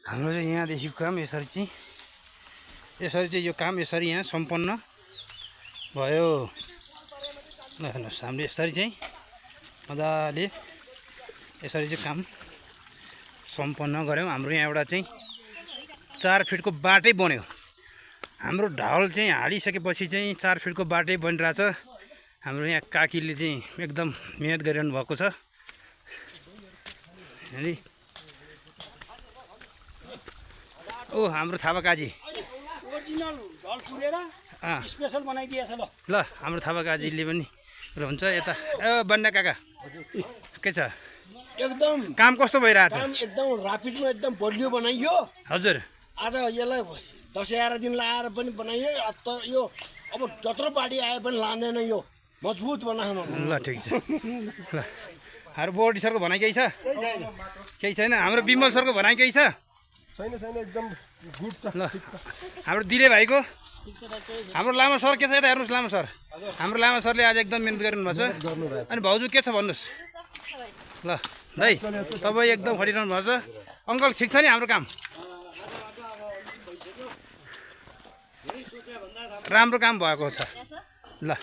हाम्रो चाहिँ यहाँदेखिको काम यसरी चाहिँ यो काम यसरी यहाँ सम्पन्न भयो। ल हेर्नुहोस् हामीले यसरी चाहिँ मजाले यसरी चाहिँ काम सम्पन्न गऱ्यौँ। हाम्रो यहाँ एउटा चाहिँ 4 फिटको बाटै बन्यो। हाम्रो ढाल चाहिँ हालिसकेपछि चाहिँ 4 फिटको बाटै बनिरहेछ। हाम्रो यहाँ काकीले चाहिँ एकदम मेहनत गरिरहनु भएको छ। ओ हाम्रो थापा काजी ओरिजिनल ढल पुरेर स्पेशल बनाइदिएछ। ल हाम्रो थापा काजीले पनि हुन्छ यता। ए बन्ना काका के छ? एकदम काम कस्तो भइरहेछ? काम एकदम रापिडमा एकदम बलियो बनाइयो। हजुर आज यसलाई 10-11 दिन लाएर पनि बनाइयो। यो अब जत्रो बाढी आए पनि लाँदैन, यो मजबुत बनाउनु। ल ठिक छ। ल हाम्रो बोर्डी सरको भनाइ केही छ? केही छैन। हाम्रो बिमल सरको भनाइ केही छ? छैन एकदम गुड छ। ल हाम्रो दिले भाइको, हाम्रो लामा सर के छ? यता हेर्नुहोस् लामा सर। हाम्रो लामा सरले आज एकदम मिहिनेत गरिरहनु भएको छ। अनि भाउजू के छ भन्नुहोस्? ल दाइ तपाईँ एकदम खटिरहनु भएको छ। अङ्कल ठिक छ नि हाम्रो काम? राम्रो काम भएको छ। ल